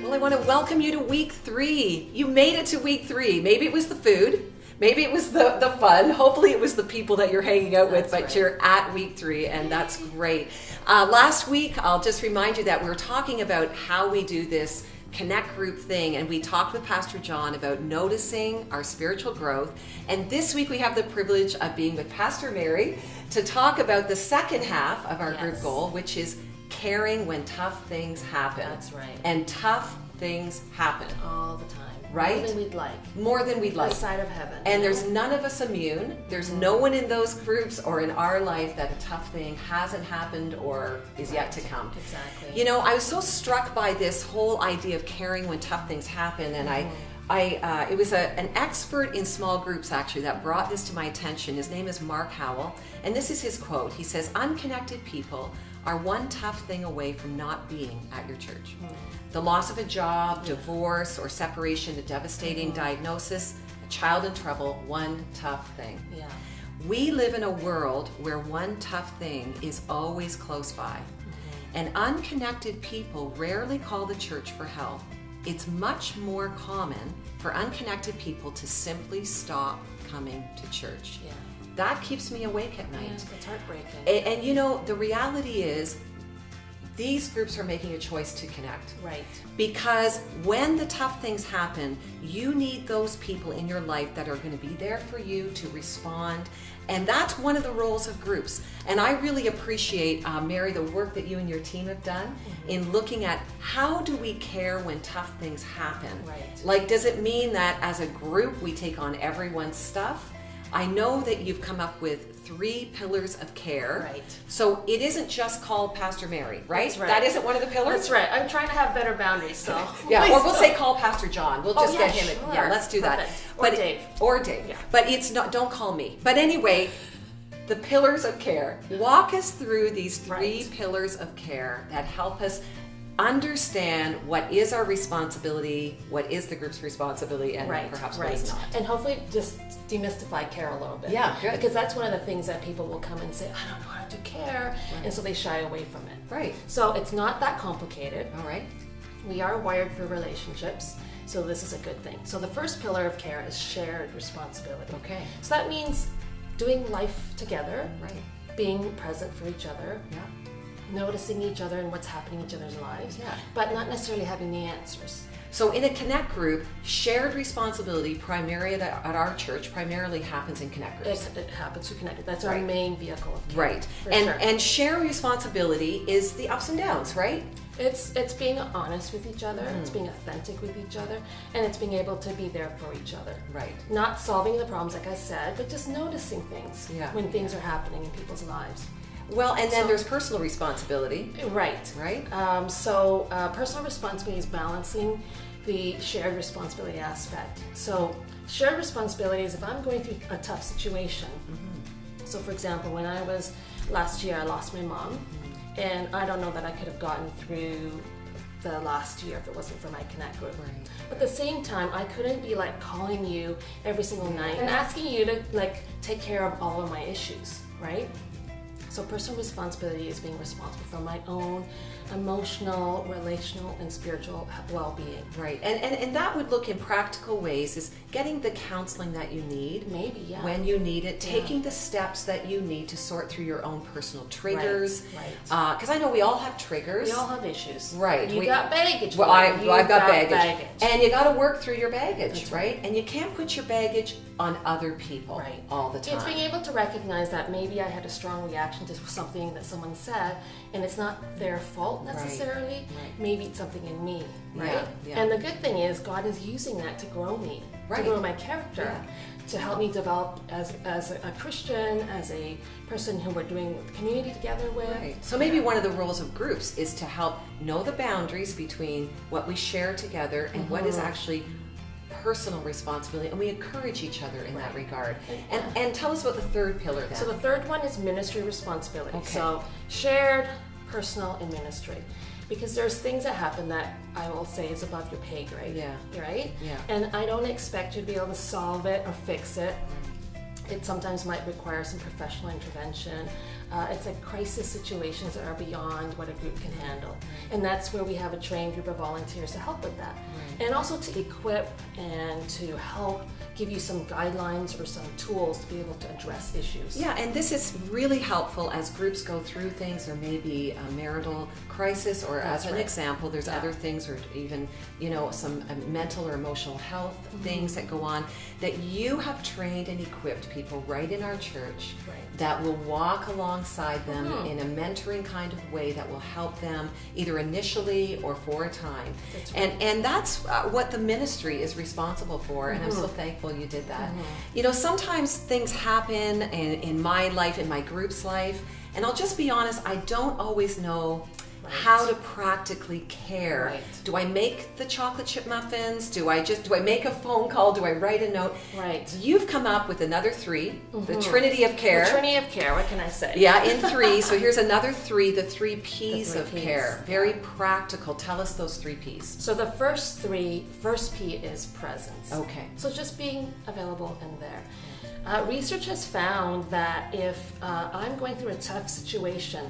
Well, I want to welcome you to week 3. You made it to week 3. Maybe it was the food. Maybe it was the fun. Hopefully it was the people that you're hanging out with, but you're at week 3, and that's great. Last week, I'll just remind you that we were talking about how we do this Connect group thing, and we talked with Pastor John about noticing our spiritual growth. And this week we have the privilege of being with Pastor Merry to talk about the second half of our group goal, which is caring when tough things happen. That's right. And tough things happen. All the time. Right? More than we'd like. More than we'd like. This side of heaven. And there's none of us immune. There's no one in those groups or in our life that a tough thing hasn't happened or is yet to come. Exactly. You know, I was so struck by this whole idea of caring when tough things happen, and it was an expert in small groups actually that brought this to my attention. His name is Mark Howell, and this is his quote. He says, "Unconnected people are one tough thing away from not being at your church. The loss of a job, divorce, or separation, a devastating diagnosis, a child in trouble, one tough thing." Yeah. We live in a world where one tough thing is always close by. And unconnected people rarely call the church for help. It's much more common for unconnected people to simply stop coming to church. Yeah. That keeps me awake at night. Yeah, it's heartbreaking. And you know, the reality is, these groups are making a choice to connect. Right. Because when the tough things happen, you need those people in your life that are going to be there for you to respond. And that's one of the roles of groups. And I really appreciate, Mary, the work that you and your team have done in looking at how do we care when tough things happen. Right. Like, does it mean that as a group we take on everyone's stuff? I know that you've come up with 3 pillars of care. Right. So it isn't just called Pastor Merry, right? That's right. That isn't one of the pillars? That's right. I'm trying to have better boundaries, so. Yeah, or we'll say call Pastor John. We'll just get him. Sure. Yeah, let's do that. Perfect. Or Dave. Or Dave. Yeah. But it's not. Don't call me. But anyway, the pillars of care. Walk us through these 3 pillars of care that help us understand what is our responsibility, what is the group's responsibility, and perhaps what is not. And hopefully just demystify care a little bit. Yeah, good. Because that's one of the things that people will come and say, I don't know how to care, and so they shy away from it. Right. So it's not that complicated. All right. We are wired for relationships, so this is a good thing. So the first pillar of care is shared responsibility. Okay. So that means doing life together, Right. being present for each other, Yeah. noticing each other and what's happening in each other's lives, but not necessarily having the answers. So in a Connect group, shared responsibility primarily at our church primarily happens in Connect groups. It happens to connect. That's our main vehicle of care. Right. For And sure. and shared responsibility is the ups and downs, right? It's being honest with each other, it's being authentic with each other, and it's being able to be there for each other. Right. Not solving the problems, like I said, but just noticing things when things are happening in people's lives. Well, and then there's personal responsibility. Right. Right. So personal responsibility is balancing the shared responsibility aspect. So shared responsibility is if I'm going through a tough situation. So for example, when I was last year, I lost my mom, and I don't know that I could have gotten through the last year if it wasn't for my Connect group. Right. But at the same time, I couldn't be like calling you every single night and asking you to like take care of all of my issues, right? So personal responsibility is being responsible for my own emotional, relational, and spiritual well-being. Right. And that would look in practical ways is getting the counseling that you need. Maybe, yeah. When you need it, taking the steps that you need to sort through your own personal triggers. Right. Because I know we all have triggers. We all have issues. Right. You got baggage. Well, I've got baggage. And And you got to work through your baggage, right? And you can't put your baggage on other people all the time. It's being able to recognize that maybe I had a strong reaction to something that someone said, and it's not their fault necessarily. Maybe it's something in me, right? Yeah. And the good thing is God is using that to grow me, to grow my character, to help me develop as a Christian, as a person who we're doing community together with. Right. So maybe one of the roles of groups is to help know the boundaries between what we share together and what is actually personal responsibility, and we encourage each other in that regard. And tell us about the third pillar then. So the third one is ministry responsibility. Okay. So shared, personal, and ministry. Because there's things that happen that I will say is above your pay grade. Yeah. Right? Yeah. And I don't expect you to be able to solve it or fix it. It sometimes might require some professional intervention. It's like crisis situations that are beyond what a group can handle. And that's where we have a trained group of volunteers to help with that. And also to equip and to help give you some guidelines or some tools to be able to address issues. Yeah, and this is really helpful as groups go through things, or maybe a marital crisis, or That's as an right. example, there's other things, or even, you know, some mental or emotional health things that go on, that you have trained and equipped people right in our church that will walk alongside them in a mentoring kind of way that will help them either initially or for a time. That's right. And that's what the ministry is responsible for, and I'm so thankful you did that. You know, sometimes things happen in my life, in my group's life, and I'll just be honest, I don't always know how to practically care. Do I make the chocolate chip muffins? Do I make a phone call? Do I write a note? You've come up with another 3, the Trinity of Care. The Trinity of Care, what can I say? Yeah, in 3. So here's another 3, the 3 P's of care. Very practical. Tell us those 3 P's. So the first P is presence. Okay. So just being available and there. Research has found that if I'm going through a tough situation,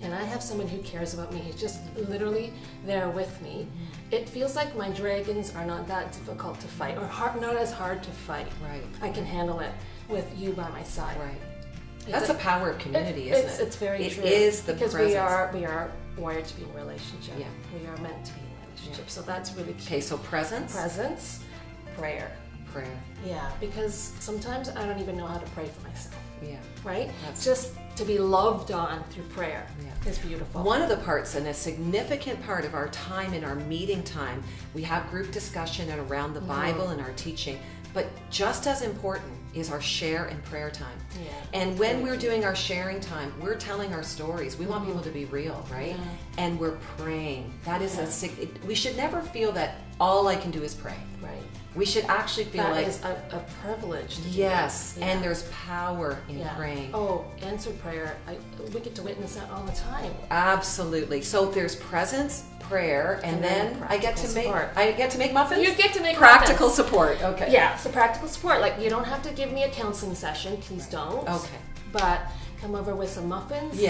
and I have someone who cares about me, who's just literally there with me, it feels like my dragons are not that difficult to fight, or not as hard to fight. I can handle it with you by my side. That's the power of community, isn't it? It's very true. It is the because presence. we are wired to be in relationship. We are meant to be in relationship. So that's really key. Okay, so presence. Presence, prayer. Yeah, because sometimes I don't even know how to pray for myself. Just to be loved on through prayer is beautiful. One of the parts, and a significant part of our time in our meeting time, we have group discussion and around the Bible and our teaching, but just as important is our share and prayer time. And when we're doing our sharing time, we're telling our stories. We want people to be real, right? And we're praying. That is we should never feel that all I can do is pray. We should actually feel that like is a privilege. To do and there's power in praying. Oh, answered prayer. We get to witness that all the time. Absolutely. So there's presence, prayer, and then I get to make muffins. You get to make practical muffins. Support. Okay. Yeah, so practical support. Like, you don't have to give me a counseling session. Please don't. Okay. But come over with some muffins.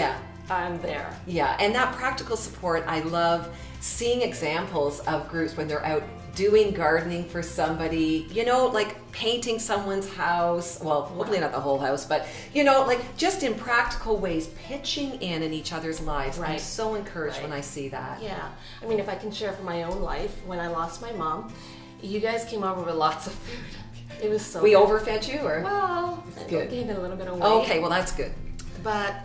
I'm there. Yeah, and that practical support, I love seeing examples of groups when they're out doing gardening for somebody, you know, like painting someone's house. Well, hopefully not the whole house, but, you know, like just in practical ways, pitching in each other's lives. I'm so encouraged when I see that. Yeah. I mean, if I can share from my own life, when I lost my mom, you guys came over with lots of food. It was so good. Overfed you, or? Well, I gave it a little bit away. Okay, well, that's good. But,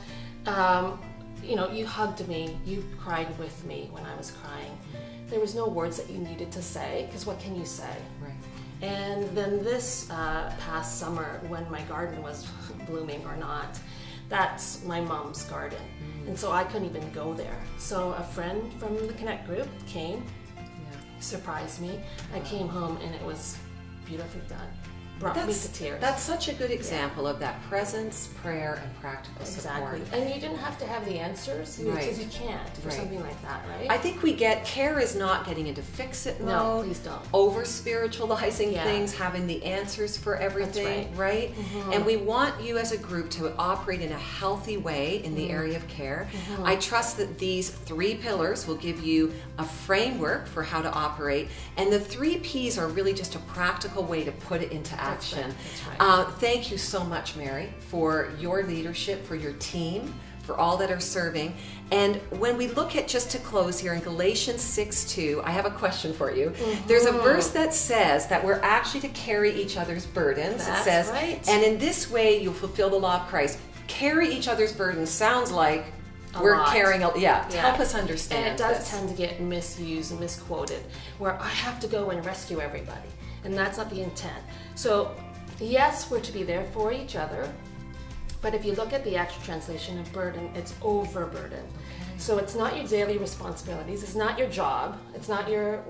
you know, you hugged me, you cried with me when I was crying. There was no words that you needed to say, because what can you say? And then this past summer, when my garden was blooming or not, that's my mom's garden. And so I couldn't even go there. So a friend from the Connect group came, surprised me. I came home and it was beautifully done. Brought me to tears. That's such a good example of that presence, prayer, and practical support. And you didn't have to have the answers, because you can't for something like that, right? I think care is not getting into fix-it mode. No, please don't. Over-spiritualizing things, having the answers for everything, right? And we want you as a group to operate in a healthy way in the area of care. I trust that these 3 pillars will give you a framework for how to operate, and the 3 P's are really just a practical way to put it into action. That's right. Thank you so much, Mary, for your leadership, for your team, for all that are serving. And when we look at, just to close here, in Galatians 6:2, I have a question for you. There's a verse that says that we're actually to carry each other's burdens. That's it says, right. And in this way you'll fulfill the law of Christ. Carry each other's burdens sounds like we're carrying help us understand. And it does tend to get misused and misquoted, where I have to go and rescue everybody. And that's not the intent. So, yes, we're to be there for each other, but if you look at the actual translation of burden, it's overburden. So it's not your daily responsibilities, it's not your job, it's not your,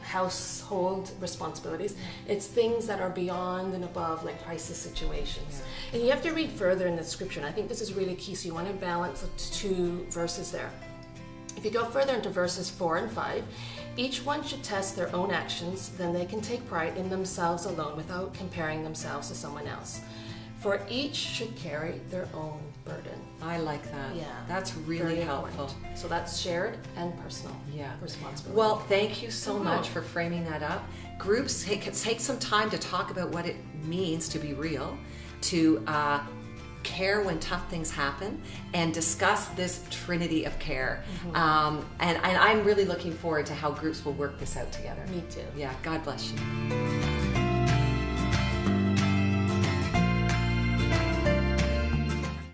household responsibilities. It's things that are beyond and above, like crisis situations. And you have to read further in the scripture, and I think this is really key, so you want to balance the 2 verses there. If you go further into verses 4 and 5, each one should test their own actions, then they can take pride in themselves alone without comparing themselves to someone else. For each should carry their own burden. I like that. Yeah. That's really Very helpful. important. So that's shared and personal responsibility. Well, thank you so much for framing that up. Groups take some time to talk about what it means to be real, to care when tough things happen, and discuss this trinity of care. And I'm really looking forward to how groups will work this out together. Me too. Yeah, God bless you.